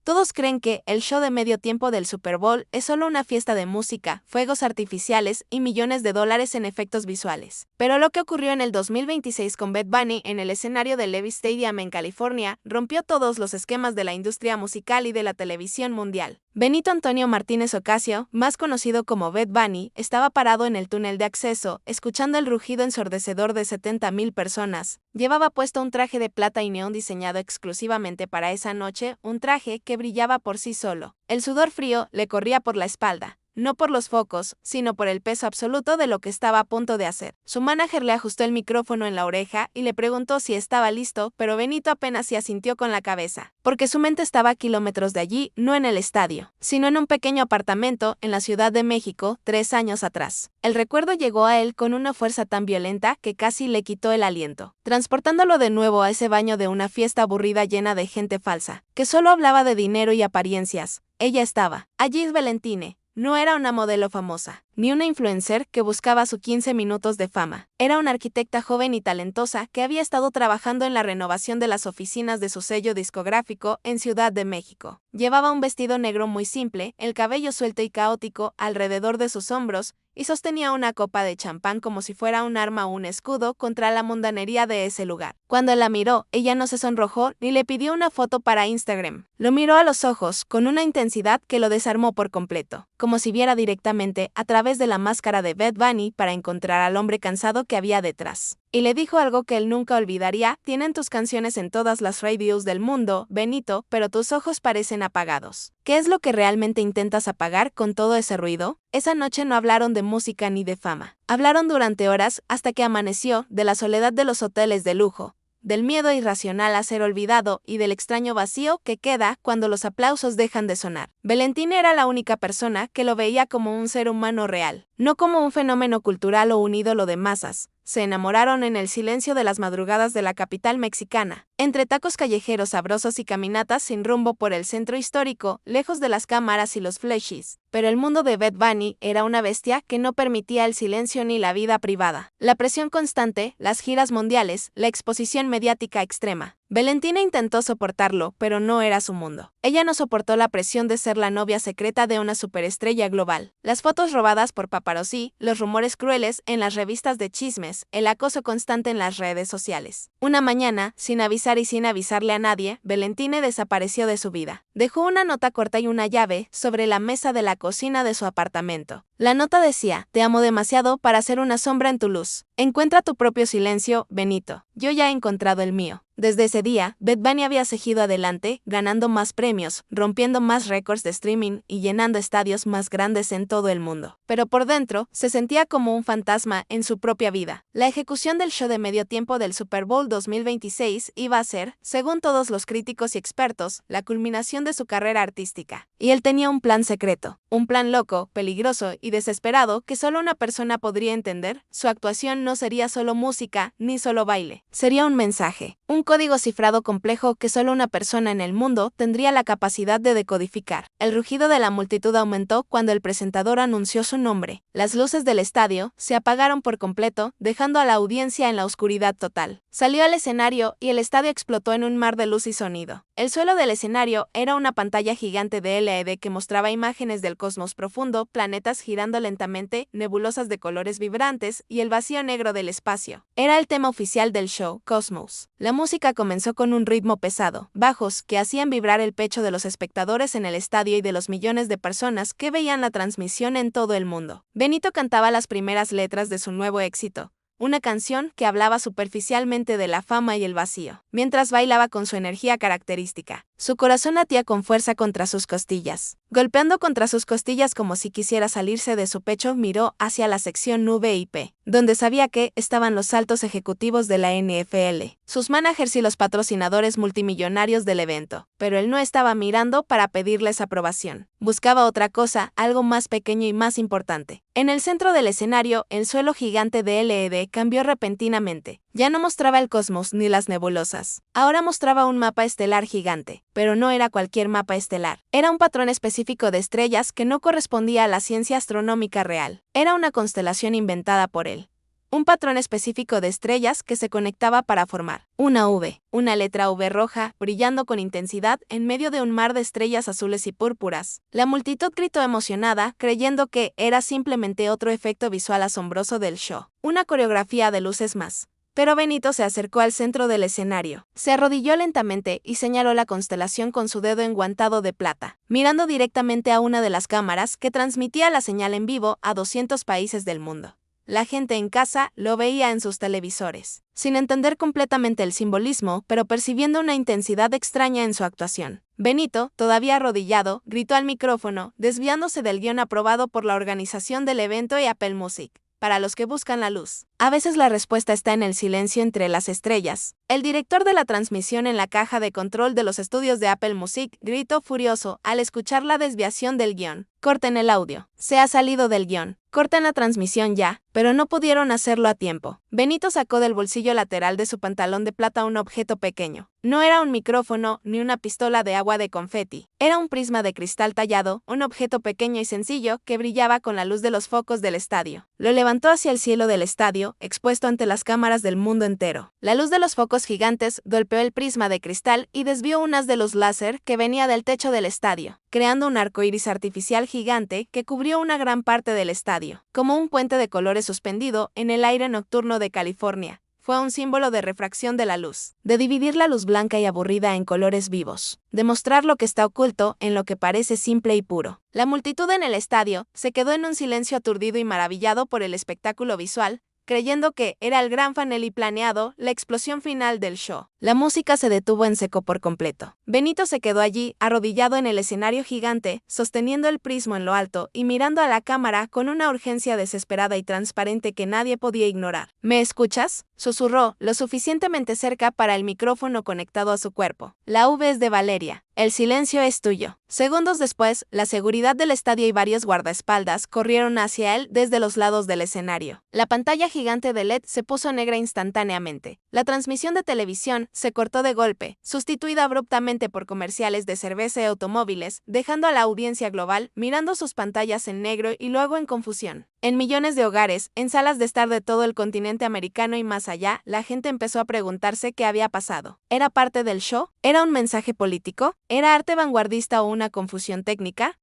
Todos creen que el show de medio tiempo del Super Bowl es solo una fiesta de música, fuegos artificiales y millones de dólares en efectos visuales. Pero lo que ocurrió en el 2026 con Bad Bunny en el escenario del Levi's Stadium en California rompió todos los esquemas de la industria musical y de la televisión mundial. Benito Antonio Martínez Ocasio, más conocido como Bad Bunny, estaba parado en el túnel de acceso, escuchando el rugido ensordecedor de 70,000 personas. Llevaba puesto un traje de plata y neón diseñado exclusivamente para esa noche, un traje que brillaba por sí solo. El sudor frío le corría por la espalda. No por los focos, sino por el peso absoluto de lo que estaba a punto de hacer. Su manager le ajustó el micrófono en la oreja y le preguntó si estaba listo, pero Benito apenas se asintió con la cabeza, porque su mente estaba a kilómetros de allí, no en el estadio, sino en un pequeño apartamento en la Ciudad de México 3 años atrás. El recuerdo llegó a él con una fuerza tan violenta que casi le quitó el aliento, transportándolo de nuevo a ese baño de una fiesta aburrida llena de gente falsa, que solo hablaba de dinero y apariencias. Ella estaba. Allí es Valentine. No era una modelo famosa, ni una influencer que buscaba sus 15 minutos de fama. Era una arquitecta joven y talentosa que había estado trabajando en la renovación de las oficinas de su sello discográfico en Ciudad de México. Llevaba un vestido negro muy simple, el cabello suelto y caótico alrededor de sus hombros, y sostenía una copa de champán como si fuera un arma o un escudo contra la mundanería de ese lugar. Cuando la miró, ella no se sonrojó ni le pidió una foto para Instagram. Lo miró a los ojos, con una intensidad que lo desarmó por completo, como si viera directamente a través de la máscara de Bad Bunny para encontrar al hombre cansado que había detrás. Y le dijo algo que él nunca olvidaría: tienen tus canciones en todas las radios del mundo, Benito, pero tus ojos parecen apagados. ¿Qué es lo que realmente intentas apagar con todo ese ruido? Esa noche no hablaron de música ni de fama. Hablaron durante horas hasta que amaneció, de la soledad de los hoteles de lujo, del miedo irracional a ser olvidado y del extraño vacío que queda cuando los aplausos dejan de sonar. Valentine era la única persona que lo veía como un ser humano real, no como un fenómeno cultural o un ídolo de masas. Se enamoraron en el silencio de las madrugadas de la capital mexicana, entre tacos callejeros sabrosos y caminatas sin rumbo por el centro histórico, lejos de las cámaras y los flashes. Pero el mundo de Bad Bunny era una bestia que no permitía el silencio ni la vida privada. La presión constante, las giras mundiales, la exposición mediática extrema. Valentine intentó soportarlo, pero no era su mundo. Ella no soportó la presión de ser la novia secreta de una superestrella global. Las fotos robadas por paparazzi, los rumores crueles en las revistas de chismes, el acoso constante en las redes sociales. Una mañana, sin avisar y sin avisarle a nadie, Valentine desapareció de su vida. Dejó una nota corta y una llave sobre la mesa de la cocina de su apartamento. La nota decía: te amo demasiado para ser una sombra en tu luz. Encuentra tu propio silencio, Benito. Yo ya he encontrado el mío. Desde ese día, Bad Bunny había seguido adelante, ganando más premios, rompiendo más récords de streaming y llenando estadios más grandes en todo el mundo. Pero por dentro, se sentía como un fantasma en su propia vida. La ejecución del show de medio tiempo del Super Bowl 2026 iba a ser, según todos los críticos y expertos, la culminación de su carrera artística. Y él tenía un plan secreto, un plan loco, peligroso y desesperado que solo una persona podría entender. Su actuación no sería solo música, ni solo baile. Sería un mensaje, un código cifrado complejo que solo una persona en el mundo tendría la capacidad de decodificar. El rugido de la multitud aumentó cuando el presentador anunció su nombre. Las luces del estadio se apagaron por completo, dejando a la audiencia en la oscuridad total. Salió al escenario y el estadio explotó en un mar de luz y sonido. El suelo del escenario era una pantalla gigante de LED que mostraba imágenes del cosmos profundo, planetas girando lentamente, nebulosas de colores vibrantes y el vacío negro del espacio. Era el tema oficial del show, Cosmos. La música comenzó con un ritmo pesado, bajos, que hacían vibrar el pecho de los espectadores en el estadio y de los millones de personas que veían la transmisión en todo el mundo. Benito cantaba las primeras letras de su nuevo éxito, una canción que hablaba superficialmente de la fama y el vacío, mientras bailaba con su energía característica. Su corazón latía con fuerza contra sus costillas. Golpeando contra sus costillas como si quisiera salirse de su pecho, miró hacia la sección VIP, donde sabía que estaban los altos ejecutivos de la NFL, sus managers y los patrocinadores multimillonarios del evento. Pero él no estaba mirando para pedirles aprobación. Buscaba otra cosa, algo más pequeño y más importante. En el centro del escenario, el suelo gigante de LED cambió repentinamente. Ya no mostraba el cosmos ni las nebulosas. Ahora mostraba un mapa estelar gigante. Pero no era cualquier mapa estelar. Era un patrón específico de estrellas que no correspondía a la ciencia astronómica real. Era una constelación inventada por él. un patrón específico de estrellas que se conectaba para formar una V, una letra V roja, brillando con intensidad en medio de un mar de estrellas azules y púrpuras. La multitud gritó emocionada, creyendo que era simplemente otro efecto visual asombroso del show, una coreografía de luces más. Pero Benito se acercó al centro del escenario, se arrodilló lentamente y señaló la constelación con su dedo enguantado de plata, mirando directamente a una de las cámaras que transmitía la señal en vivo a 200 países del mundo. La gente en casa lo veía en sus televisores, sin entender completamente el simbolismo, pero percibiendo una intensidad extraña en su actuación. Benito, todavía arrodillado, gritó al micrófono, desviándose del guión aprobado por la organización del evento y Apple Music. Para los que buscan la luz, a veces la respuesta está en el silencio entre las estrellas. El director de la transmisión en la caja de control de los estudios de Apple Music gritó furioso al escuchar la desviación del guión. Corten el audio. Se ha salido del guión. Corten la transmisión ya, pero no pudieron hacerlo a tiempo. Benito sacó del bolsillo lateral de su pantalón de plata un objeto pequeño. No era un micrófono ni una pistola de agua de confeti. Era un prisma de cristal tallado, un objeto pequeño y sencillo que brillaba con la luz de los focos del estadio. Lo levantó hacia el cielo del estadio, expuesto ante las cámaras del mundo entero. La luz de los focos gigantes golpeó el prisma de cristal y desvió un haz de luz láser que venía del techo del estadio, creando un arco iris artificial gigante que cubrió una gran parte del estadio, como un puente de colores suspendido en el aire nocturno de California. Fue un símbolo de refracción de la luz, de dividir la luz blanca y aburrida en colores vivos, de mostrar lo que está oculto en lo que parece simple y puro. La multitud en el estadio se quedó en un silencio aturdido y maravillado por el espectáculo visual, creyendo que era el gran fanel y planeado, la explosión final del show. La música se detuvo en seco por completo. Benito se quedó allí, arrodillado en el escenario gigante, sosteniendo el prisma en lo alto y mirando a la cámara con una urgencia desesperada y transparente que nadie podía ignorar. ¿Me escuchas?, susurró, lo suficientemente cerca para el micrófono conectado a su cuerpo. La V es de Valeria. El silencio es tuyo. Segundos después, la seguridad del estadio y varios guardaespaldas corrieron hacia él desde los lados del escenario. La pantalla gigante de LED se puso negra instantáneamente. La transmisión de televisión se cortó de golpe, sustituida abruptamente por comerciales de cerveza y automóviles, dejando a la audiencia global mirando sus pantallas en negro y luego en confusión. En millones de hogares, en salas de estar de todo el continente americano y más allá, la gente empezó a preguntarse qué había pasado. ¿Era parte del show? ¿Era un mensaje político? ¿Era arte vanguardista o una confusión técnica?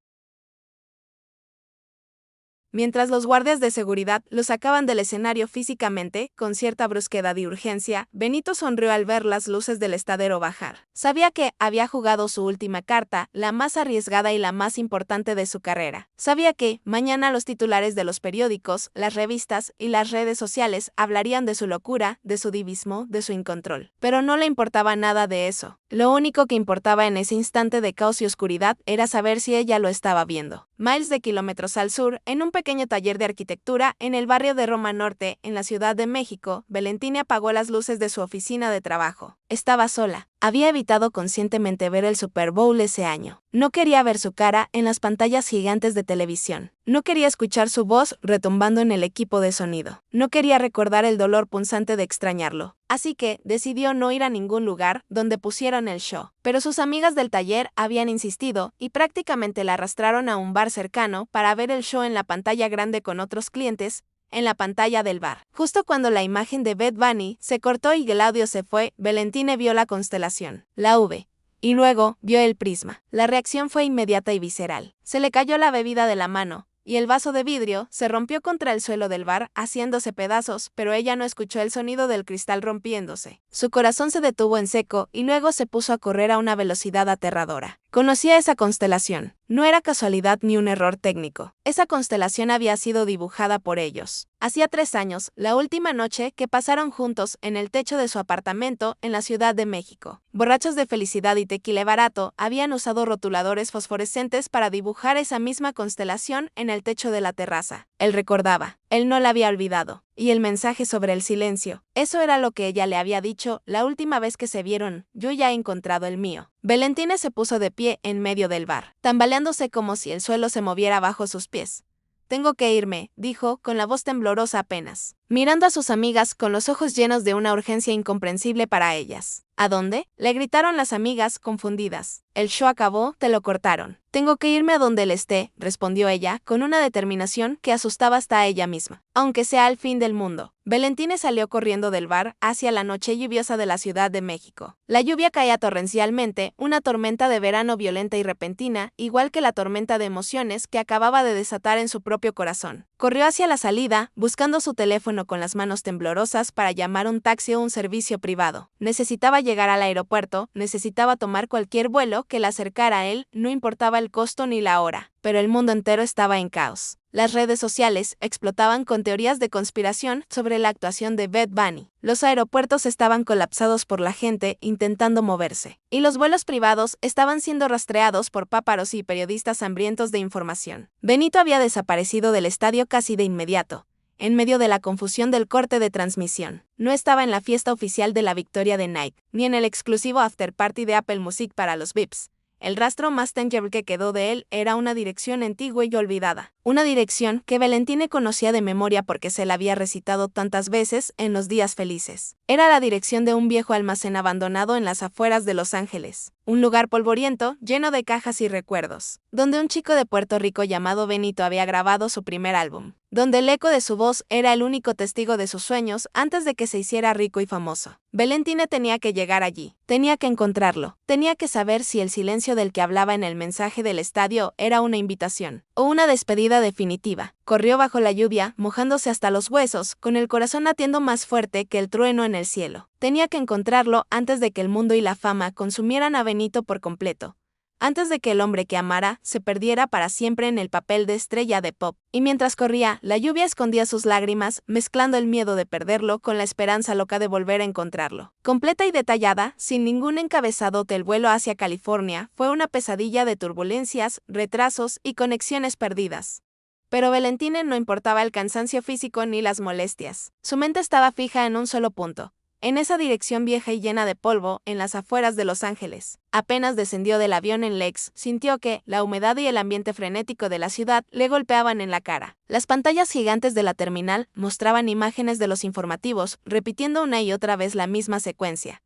Mientras los guardias de seguridad lo sacaban del escenario físicamente, con cierta brusquedad y urgencia, Benito sonrió al ver las luces del estadero bajar. Sabía que había jugado su última carta, la más arriesgada y la más importante de su carrera. Sabía que, mañana los titulares de los periódicos, las revistas y las redes sociales hablarían de su locura, de su divismo, de su incontrol. Pero no le importaba nada de eso. Lo único que importaba en ese instante de caos y oscuridad era saber si ella lo estaba viendo. Miles de kilómetros al sur, en un pequeño taller de arquitectura en el barrio de Roma Norte, en la Ciudad de México, Valentina apagó las luces de su oficina de trabajo. Estaba sola. Había evitado conscientemente ver el Super Bowl ese año. No quería ver su cara en las pantallas gigantes de televisión. No quería escuchar su voz retumbando en el equipo de sonido. No quería recordar el dolor punzante de extrañarlo. Así que decidió no ir a ningún lugar donde pusieran el show. Pero sus amigas del taller habían insistido y prácticamente la arrastraron a un bar cercano para ver el show en la pantalla grande con otros clientes, en la pantalla del bar. Justo cuando la imagen de Bad Bunny se cortó y el audio se fue, Valentina vio la constelación, la V, y luego vio el prisma. La reacción fue inmediata y visceral. Se le cayó la bebida de la mano, y el vaso de vidrio se rompió contra el suelo del bar, haciéndose pedazos, pero ella no escuchó el sonido del cristal rompiéndose. Su corazón se detuvo en seco y luego se puso a correr a una velocidad aterradora. Conocía esa constelación. No era casualidad ni un error técnico. Esa constelación había sido dibujada por ellos. Hacía 3 años, la última noche que pasaron juntos en el techo de su apartamento en la Ciudad de México. Borrachos de felicidad y tequila barato, habían usado rotuladores fosforescentes para dibujar esa misma constelación en el techo de la terraza. Él recordaba. Él no la había olvidado. Y el mensaje sobre el silencio. Eso era lo que ella le había dicho la última vez que se vieron. Yo ya he encontrado el mío. Valentina se puso de pie en medio del bar, tambaleándose como si el suelo se moviera bajo sus pies. Tengo que irme, dijo, con la voz temblorosa apenas. mirando a sus amigas con los ojos llenos de una urgencia incomprensible para ellas. ¿A dónde?, le gritaron las amigas, confundidas. El show acabó, te lo cortaron. Tengo que irme a donde él esté, respondió ella, con una determinación que asustaba hasta a ella misma. Aunque sea el fin del mundo. Valentine salió corriendo del bar hacia la noche lluviosa de la Ciudad de México. La lluvia caía torrencialmente, una tormenta de verano violenta y repentina, igual que la tormenta de emociones que acababa de desatar en su propio corazón. Corrió hacia la salida, buscando su teléfono con las manos temblorosas para llamar un taxi o un servicio privado. Necesitaba llegar al aeropuerto, necesitaba tomar cualquier vuelo que la acercara a él, no importaba el costo ni la hora. Pero el mundo entero estaba en caos. Las redes sociales explotaban con teorías de conspiración sobre la actuación de Bad Bunny. Los aeropuertos estaban colapsados por la gente intentando moverse. Y los vuelos privados estaban siendo rastreados por paparazzi y periodistas hambrientos de información. Benito había desaparecido del estadio casi de inmediato, en medio de la confusión del corte de transmisión. No estaba en la fiesta oficial de la victoria de Nike, ni en el exclusivo after party de Apple Music para los VIPs. El rastro más tangible que quedó de él era una dirección antigua y olvidada. Una dirección que Valentine conocía de memoria porque se la había recitado tantas veces en los días felices. Era la dirección de un viejo almacén abandonado en las afueras de Los Ángeles. Un lugar polvoriento, lleno de cajas y recuerdos, donde un chico de Puerto Rico llamado Benito había grabado su primer álbum, donde el eco de su voz era el único testigo de sus sueños antes de que se hiciera rico y famoso. Valentine tenía que llegar allí, tenía que encontrarlo, tenía que saber si el silencio del que hablaba en el mensaje del estadio era una invitación o una despedida definitiva. Corrió bajo la lluvia, mojándose hasta los huesos, con el corazón latiendo más fuerte que el trueno en el cielo. Tenía que encontrarlo antes de que el mundo y la fama consumieran a Benito por completo. Antes de que el hombre que amara se perdiera para siempre en el papel de estrella de pop. Y mientras corría, la lluvia escondía sus lágrimas, mezclando el miedo de perderlo con la esperanza loca de volver a encontrarlo. Completa y detallada, sin ningún encabezadote, el vuelo hacia California fue una pesadilla de turbulencias, retrasos y conexiones perdidas. Pero Valentine no importaba el cansancio físico ni las molestias. Su mente estaba fija en un solo punto. En esa dirección vieja y llena de polvo, en las afueras de Los Ángeles. Apenas descendió del avión en Lex, sintió que la humedad y el ambiente frenético de la ciudad le golpeaban en la cara. Las pantallas gigantes de la terminal mostraban imágenes de los informativos, repitiendo una y otra vez la misma secuencia.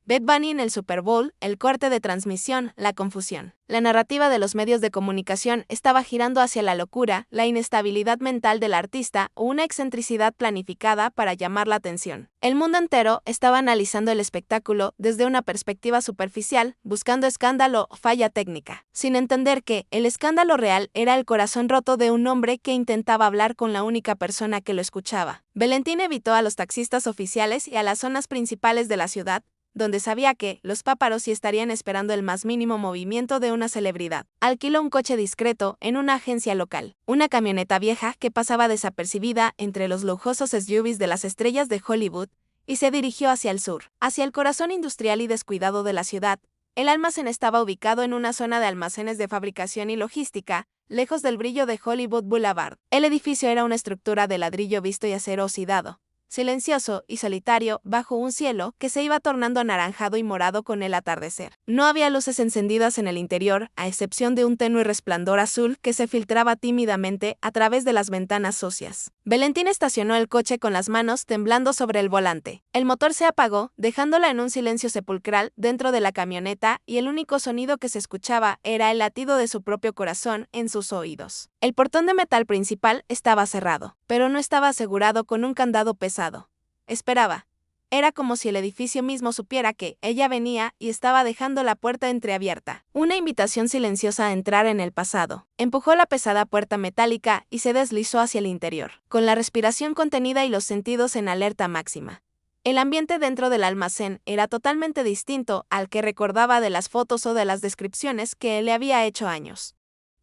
Bad Bunny en el Super Bowl, el corte de transmisión, la confusión. La narrativa de los medios de comunicación estaba girando hacia la locura, la inestabilidad mental del artista o una excentricidad planificada para llamar la atención. El mundo entero estaba analizando el espectáculo desde una perspectiva superficial, buscando escándalo o falla técnica, sin entender que el escándalo real era el corazón roto de un hombre que intentaba hablar con la única persona que lo escuchaba. Valentine evitó a los taxistas oficiales y a las zonas principales de la ciudad, donde sabía que los paparazzi estarían esperando el más mínimo movimiento de una celebridad. Alquiló un coche discreto en una agencia local, una camioneta vieja que pasaba desapercibida entre los lujosos SUVs de las estrellas de Hollywood, y se dirigió hacia el sur, hacia el corazón industrial y descuidado de la ciudad. El almacén estaba ubicado en una zona de almacenes de fabricación y logística, lejos del brillo de Hollywood Boulevard. El edificio era una estructura de ladrillo visto y acero oxidado, silencioso y solitario bajo un cielo que se iba tornando anaranjado y morado con el atardecer. No había luces encendidas en el interior, a excepción de un tenue resplandor azul que se filtraba tímidamente a través de las ventanas sucias. Valentine estacionó el coche con las manos temblando sobre el volante. El motor se apagó, dejándola en un silencio sepulcral dentro de la camioneta, y el único sonido que se escuchaba era el latido de su propio corazón en sus oídos. El portón de metal principal estaba cerrado, pero no estaba asegurado con un candado pesado. Esperaba. Era como si el edificio mismo supiera que ella venía y estaba dejando la puerta entreabierta. Una invitación silenciosa a entrar en el pasado. Empujó la pesada puerta metálica y se deslizó hacia el interior, con la respiración contenida y los sentidos en alerta máxima. El ambiente dentro del almacén era totalmente distinto al que recordaba de las fotos o de las descripciones que le había hecho años.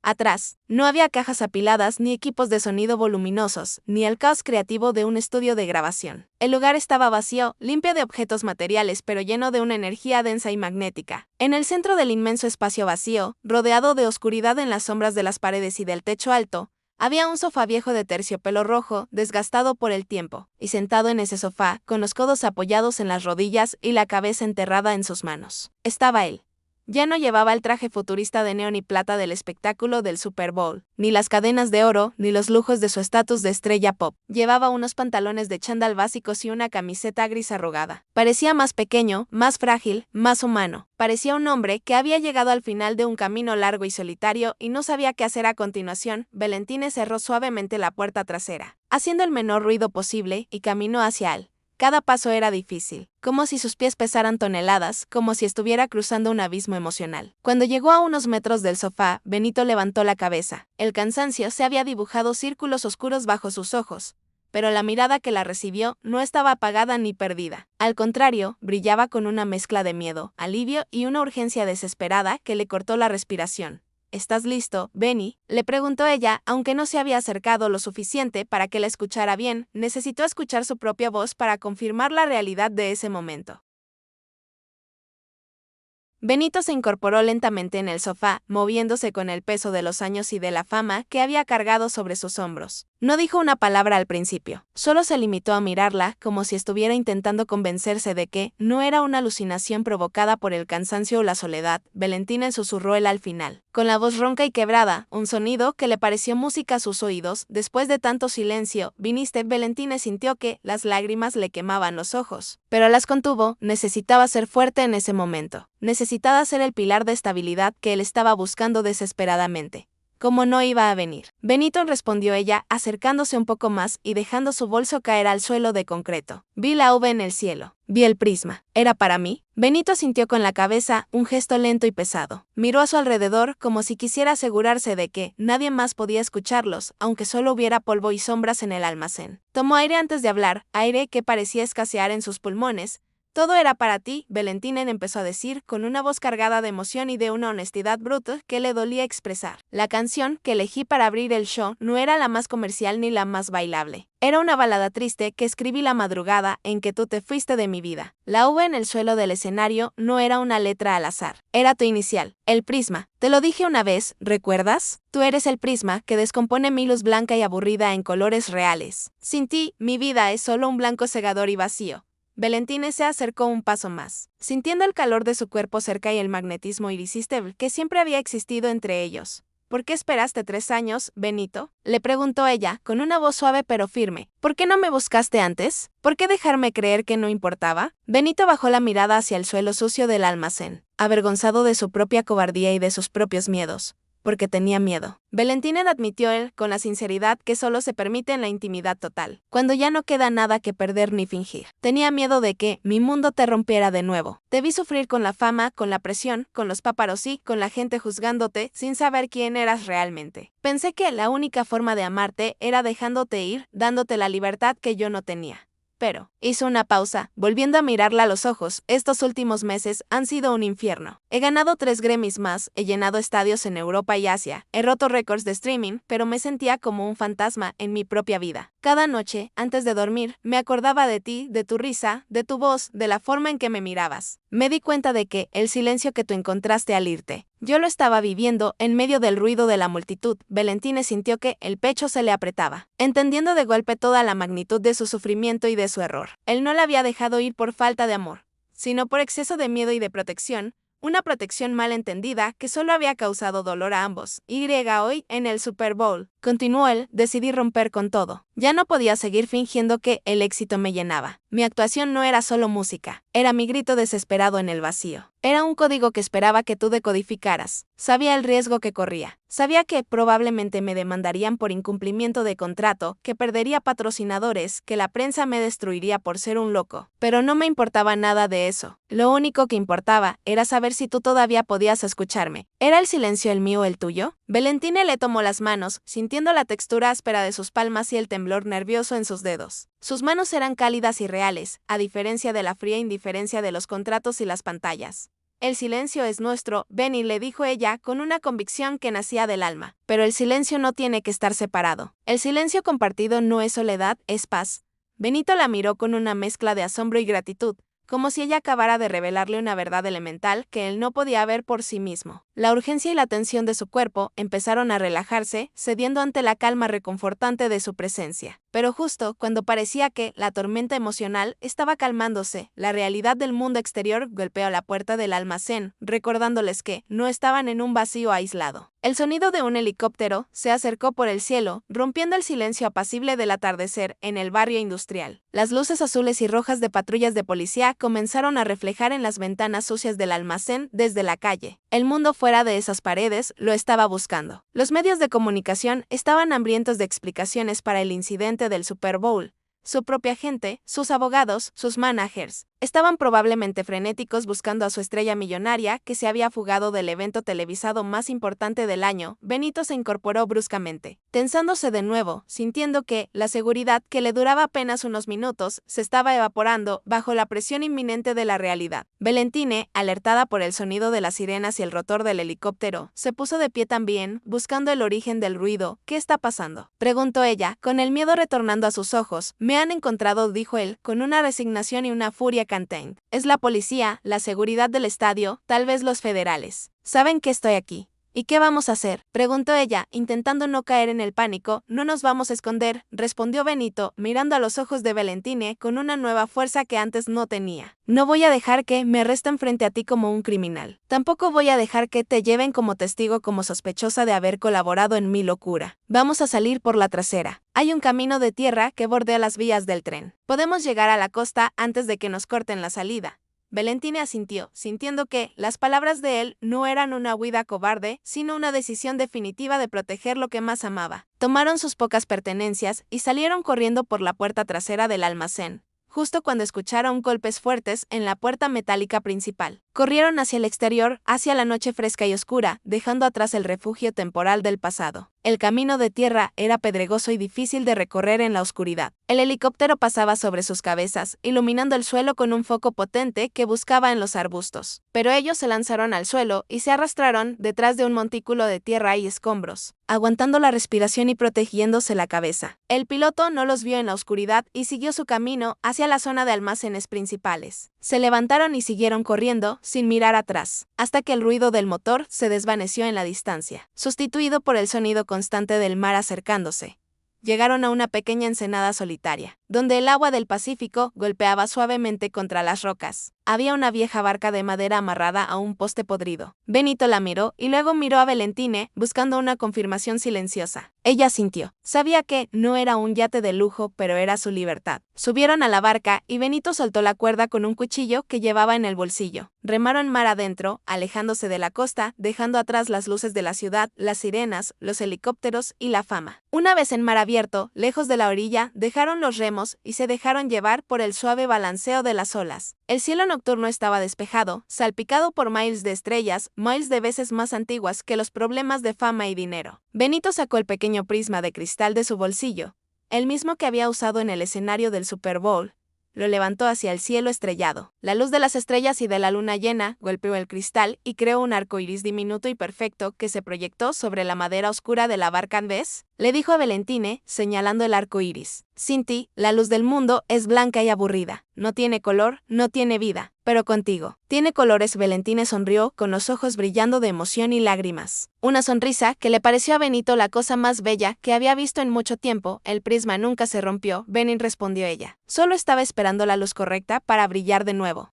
Atrás, no había cajas apiladas ni equipos de sonido voluminosos, ni el caos creativo de un estudio de grabación. El lugar estaba vacío, limpio de objetos materiales, pero lleno de una energía densa y magnética. En el centro del inmenso espacio vacío, rodeado de oscuridad en las sombras de las paredes y del techo alto, había un sofá viejo de terciopelo rojo, desgastado por el tiempo, y sentado en ese sofá, con los codos apoyados en las rodillas y la cabeza enterrada en sus manos, estaba él. Ya no llevaba el traje futurista de neón y plata del espectáculo del Super Bowl, ni las cadenas de oro, ni los lujos de su estatus de estrella pop. Llevaba unos pantalones de chándal básicos y una camiseta gris arrugada. Parecía más pequeño, más frágil, más humano. Parecía un hombre que había llegado al final de un camino largo y solitario y no sabía qué hacer a continuación. Valentine cerró suavemente la puerta trasera, haciendo el menor ruido posible, y caminó hacia él. Cada paso era difícil, como si sus pies pesaran toneladas, como si estuviera cruzando un abismo emocional. Cuando llegó a unos metros del sofá, Benito levantó la cabeza. El cansancio se había dibujado círculos oscuros bajo sus ojos, pero la mirada que la recibió no estaba apagada ni perdida. Al contrario, brillaba con una mezcla de miedo, alivio y una urgencia desesperada que le cortó la respiración. ¿Estás listo, Benny?, le preguntó ella, aunque no se había acercado lo suficiente para que la escuchara bien. Necesitó escuchar su propia voz para confirmar la realidad de ese momento. Benito se incorporó lentamente en el sofá, moviéndose con el peso de los años y de la fama que había cargado sobre sus hombros. No dijo una palabra al principio, solo se limitó a mirarla como si estuviera intentando convencerse de que no era una alucinación provocada por el cansancio o la soledad. Valentine susurró él al final, con la voz ronca y quebrada, un sonido que le pareció música a sus oídos. Después de tanto silencio, viniste. Valentine sintió que las lágrimas le quemaban los ojos, pero las contuvo. Necesitaba ser fuerte en ese momento. Necesitaba ser el pilar de estabilidad que él estaba buscando desesperadamente. ¿Cómo no iba a venir? Benito, respondió ella, acercándose un poco más y dejando su bolso caer al suelo de concreto. Vi la V en el cielo. Vi el prisma. ¿Era para mí? Benito asintió con la cabeza, un gesto lento y pesado. Miró a su alrededor como si quisiera asegurarse de que nadie más podía escucharlos, aunque solo hubiera polvo y sombras en el almacén. Tomó aire antes de hablar, aire que parecía escasear en sus pulmones. Todo era para ti, Valentine empezó a decir, con una voz cargada de emoción y de una honestidad bruta que le dolía expresar. La canción que elegí para abrir el show no era la más comercial ni la más bailable. Era una balada triste que escribí la madrugada en que tú te fuiste de mi vida. La V en el suelo del escenario no era una letra al azar. Era tu inicial, el prisma. Te lo dije una vez, ¿recuerdas? Tú eres el prisma que descompone mi luz blanca y aburrida en colores reales. Sin ti, mi vida es solo un blanco cegador y vacío. Valentine se acercó un paso más, sintiendo el calor de su cuerpo cerca y el magnetismo irresistible que siempre había existido entre ellos. ¿Por qué esperaste 3 años, Benito?, le preguntó ella, con una voz suave pero firme. ¿Por qué no me buscaste antes? ¿Por qué dejarme creer que no importaba? Benito bajó la mirada hacia el suelo sucio del almacén, avergonzado de su propia cobardía y de sus propios miedos. Porque tenía miedo. Valentine admitió él, con la sinceridad que solo se permite en la intimidad total, cuando ya no queda nada que perder ni fingir. Tenía miedo de que mi mundo te rompiera de nuevo. Te vi sufrir con la fama, con la presión, con los paparazzi, con la gente juzgándote, sin saber quién eras realmente. Pensé que la única forma de amarte era dejándote ir, dándote la libertad que yo no tenía. Pero, hizo una pausa, volviendo a mirarla a los ojos. Estos últimos meses han sido un infierno. He ganado 3 Grammys más, he llenado estadios en Europa y Asia, he roto récords de streaming, pero me sentía como un fantasma en mi propia vida. Cada noche, antes de dormir, me acordaba de ti, de tu risa, de tu voz, de la forma en que me mirabas. Me di cuenta de que el silencio que tú encontraste al irte, yo lo estaba viviendo en medio del ruido de la multitud. Valentine sintió que el pecho se le apretaba, entendiendo de golpe toda la magnitud de su sufrimiento y de su error. Él no la había dejado ir por falta de amor, sino por exceso de miedo y de protección, una protección mal entendida que solo había causado dolor a ambos. Hoy, en el Super Bowl, continuó él, decidí romper con todo. Ya no podía seguir fingiendo que el éxito me llenaba. Mi actuación no era solo música, era mi grito desesperado en el vacío. Era un código que esperaba que tú decodificaras. Sabía el riesgo que corría. Sabía que probablemente me demandarían por incumplimiento de contrato, que perdería patrocinadores, que la prensa me destruiría por ser un loco. Pero no me importaba nada de eso. Lo único que importaba era saber si tú todavía podías escucharme. ¿Era el silencio el mío o el tuyo? Valentine le tomó las manos, sintiendo la textura áspera de sus palmas y el temblor nervioso en sus dedos. Sus manos eran cálidas y reales, a diferencia de la fría indiferencia de los contratos y las pantallas. El silencio es nuestro, Benny, le dijo ella con una convicción que nacía del alma. Pero el silencio no tiene que estar separado. El silencio compartido no es soledad, es paz. Benito la miró con una mezcla de asombro y gratitud, como si ella acabara de revelarle una verdad elemental que él no podía ver por sí mismo. La urgencia y la tensión de su cuerpo empezaron a relajarse, cediendo ante la calma reconfortante de su presencia. Pero justo cuando parecía que la tormenta emocional estaba calmándose, la realidad del mundo exterior golpeó la puerta del almacén, recordándoles que no estaban en un vacío aislado. El sonido de un helicóptero se acercó por el cielo, rompiendo el silencio apacible del atardecer en el barrio industrial. Las luces azules y rojas de patrullas de policía comenzaron a reflejar en las ventanas sucias del almacén desde la calle. El mundo fuera de esas paredes lo estaba buscando. Los medios de comunicación estaban hambrientos de explicaciones para el incidente del Super Bowl. Su propia gente, sus abogados, sus managers, estaban probablemente frenéticos buscando a su estrella millonaria que se había fugado del evento televisado más importante del año. Benito se incorporó bruscamente, tensándose de nuevo, sintiendo que la seguridad, que le duraba apenas unos minutos, se estaba evaporando bajo la presión inminente de la realidad. Valentine, alertada por el sonido de las sirenas y el rotor del helicóptero, se puso de pie también, buscando el origen del ruido. ¿Qué está pasando?, preguntó ella, con el miedo retornando a sus ojos. Me han encontrado, dijo él, con una resignación y una furia contained. Es la policía, la seguridad del estadio, tal vez los federales. Saben que estoy aquí. ¿Y qué vamos a hacer?, preguntó ella, intentando no caer en el pánico. No nos vamos a esconder, respondió Benito, mirando a los ojos de Valentine con una nueva fuerza que antes no tenía. No voy a dejar que me arresten frente a ti como un criminal. Tampoco voy a dejar que te lleven como testigo, como sospechosa de haber colaborado en mi locura. Vamos a salir por la trasera. Hay un camino de tierra que bordea las vías del tren. Podemos llegar a la costa antes de que nos corten la salida. Valentine asintió, sintiendo que las palabras de él no eran una huida cobarde, sino una decisión definitiva de proteger lo que más amaba. Tomaron sus pocas pertenencias y salieron corriendo por la puerta trasera del almacén, justo cuando escucharon golpes fuertes en la puerta metálica principal. Corrieron hacia el exterior, hacia la noche fresca y oscura, dejando atrás el refugio temporal del pasado. El camino de tierra era pedregoso y difícil de recorrer en la oscuridad. El helicóptero pasaba sobre sus cabezas, iluminando el suelo con un foco potente que buscaba en los arbustos. Pero ellos se lanzaron al suelo y se arrastraron detrás de un montículo de tierra y escombros, aguantando la respiración y protegiéndose la cabeza. El piloto no los vio en la oscuridad y siguió su camino hacia la zona de almacenes principales. Se levantaron y siguieron corriendo, sin mirar atrás, hasta que el ruido del motor se desvaneció en la distancia, sustituido por el sonido constante del mar acercándose. Llegaron a una pequeña ensenada solitaria, donde el agua del Pacífico golpeaba suavemente contra las rocas. Había una vieja barca de madera amarrada a un poste podrido. Benito la miró y luego miró a Valentine, buscando una confirmación silenciosa. Ella sintió. Sabía que no era un yate de lujo, pero era su libertad. Subieron a la barca y Benito soltó la cuerda con un cuchillo que llevaba en el bolsillo. Remaron mar adentro, alejándose de la costa, dejando atrás las luces de la ciudad, las sirenas, los helicópteros y la fama. Una vez en mar abierto, lejos de la orilla, dejaron los remos y se dejaron llevar por el suave balanceo de las olas. El cielo nocturno estaba despejado, salpicado por miles de estrellas, miles de veces más antiguas que los problemas de fama y dinero. Benito sacó el pequeño prisma de cristal de su bolsillo, el mismo que había usado en el escenario del Super Bowl. Lo levantó hacia el cielo estrellado. La luz de las estrellas y de la luna llena golpeó el cristal y creó un arco iris diminuto y perfecto que se proyectó sobre la madera oscura de la barca. ¿Ves?, le dijo a Valentine, señalando el arco iris. Sin ti, la luz del mundo es blanca y aburrida. No tiene color, no tiene vida. Pero contigo, tiene colores. Valentine sonrió, con los ojos brillando de emoción y lágrimas. Una sonrisa que le pareció a Benito la cosa más bella que había visto en mucho tiempo. El prisma nunca se rompió, Benin, respondió ella. Solo estaba esperando la luz correcta para brillar de nuevo.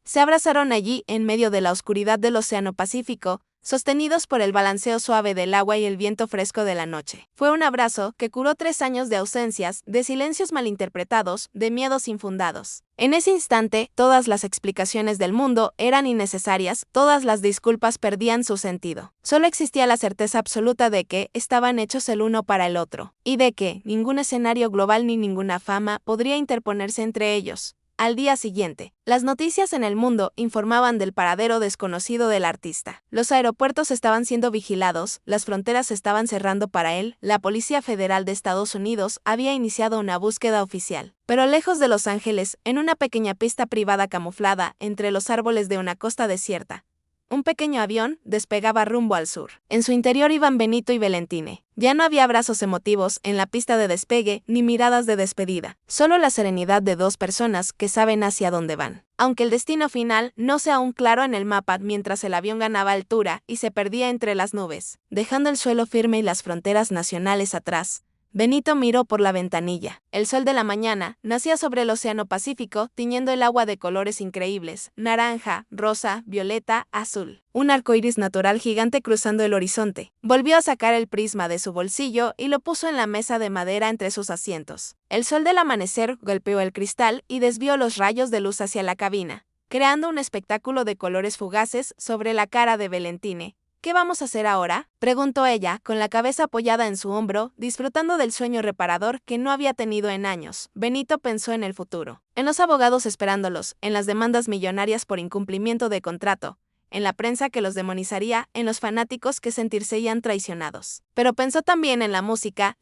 Se abrazaron allí, en medio de la oscuridad del Océano Pacífico, sostenidos por el balanceo suave del agua y el viento fresco de la noche. Fue un abrazo que curó 3 años de ausencias, de silencios malinterpretados, de miedos infundados. En ese instante, todas las explicaciones del mundo eran innecesarias, todas las disculpas perdían su sentido. Solo existía la certeza absoluta de que estaban hechos el uno para el otro, y de que ningún escenario global ni ninguna fama podría interponerse entre ellos. Al día siguiente, las noticias en el mundo informaban del paradero desconocido del artista. Los aeropuertos estaban siendo vigilados, las fronteras se estaban cerrando para él, la Policía Federal de Estados Unidos había iniciado una búsqueda oficial. Pero lejos de Los Ángeles, en una pequeña pista privada camuflada entre los árboles de una costa desierta, Un pequeño avión despegaba rumbo al sur. En su interior iban Benito y Valentine. Ya no había abrazos emotivos en la pista de despegue ni miradas de despedida, solo la serenidad de dos personas que saben hacia dónde van. Aunque el destino final no sea aún claro en el mapa mientras el avión ganaba altura y se perdía entre las nubes, dejando el suelo firme y las fronteras nacionales atrás, Benito miró por la ventanilla. El sol de la mañana nacía sobre el océano Pacífico, tiñendo el agua de colores increíbles: naranja, rosa, violeta, azul. Un arco iris natural gigante cruzando el horizonte. Volvió a sacar el prisma de su bolsillo y lo puso en la mesa de madera entre sus asientos. El sol del amanecer golpeó el cristal y desvió los rayos de luz hacia la cabina, creando un espectáculo de colores fugaces sobre la cara de Valentine. ¿Qué vamos a hacer ahora?, preguntó ella, con la cabeza apoyada en su hombro, disfrutando del sueño reparador que no había tenido en años. Benito pensó en el futuro, en los abogados esperándolos, en las demandas millonarias por incumplimiento de contrato, en la prensa que los demonizaría, en los fanáticos que sentirían traicionados. Pero pensó también en la música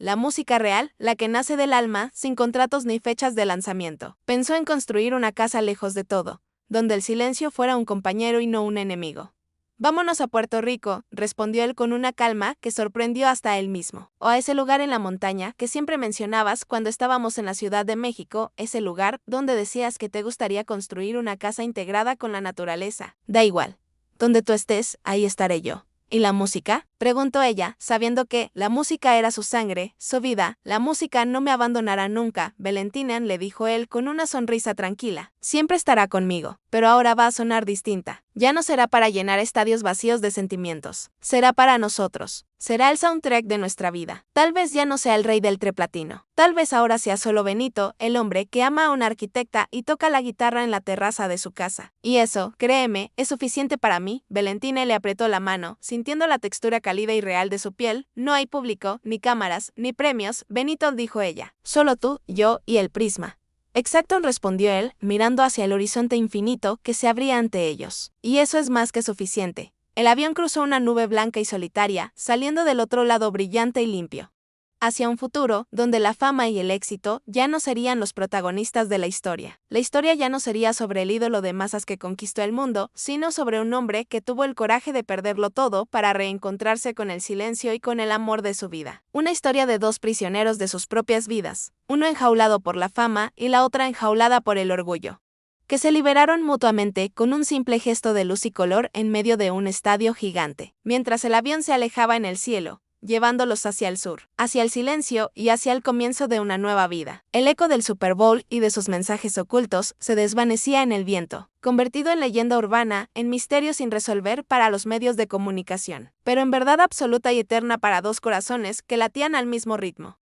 real, la que nace del alma, sin contratos ni fechas de lanzamiento. Pensó en construir una casa lejos de todo, donde el silencio fuera un compañero y no un enemigo. «Vámonos a Puerto Rico», respondió él con una calma que sorprendió hasta él mismo. «O a ese lugar en la montaña que siempre mencionabas cuando estábamos en la Ciudad de México, ese lugar donde decías que te gustaría construir una casa integrada con la naturaleza. Da igual. Donde tú estés, ahí estaré yo». «¿Y la música?», preguntó ella, sabiendo que la música era su sangre, su vida. «La música no me abandonará nunca», Valentine, le dijo él con una sonrisa tranquila. «Siempre estará conmigo, pero ahora va a sonar distinta. Ya no será para llenar estadios vacíos de sentimientos. Será para nosotros. Será el soundtrack de nuestra vida. Tal vez ya no sea el rey del treplatino. Tal vez ahora sea solo Benito, el hombre que ama a una arquitecta y toca la guitarra en la terraza de su casa. Y eso, créeme, es suficiente para mí». Valentine le apretó la mano, sintiendo la textura cálida y real de su piel. «No hay público, ni cámaras, ni premios, Benito», dijo ella. «Solo tú, yo y el prisma». «Exacto», respondió él, mirando hacia el horizonte infinito que se abría ante ellos. «Y eso es más que suficiente». El avión cruzó una nube blanca y solitaria, saliendo del otro lado brillante y limpio, hacia un futuro donde la fama y el éxito ya no serían los protagonistas de la historia. La historia ya no sería sobre el ídolo de masas que conquistó el mundo, sino sobre un hombre que tuvo el coraje de perderlo todo para reencontrarse con el silencio y con el amor de su vida. Una historia de dos prisioneros de sus propias vidas, uno enjaulado por la fama y la otra enjaulada por el orgullo, que se liberaron mutuamente con un simple gesto de luz y color en medio de un estadio gigante. Mientras el avión se alejaba en el cielo, llevándolos hacia el sur, hacia el silencio y hacia el comienzo de una nueva vida. El eco del Super Bowl y de sus mensajes ocultos se desvanecía en el viento, convertido en leyenda urbana, en misterio sin resolver para los medios de comunicación, pero en verdad absoluta y eterna para dos corazones que latían al mismo ritmo.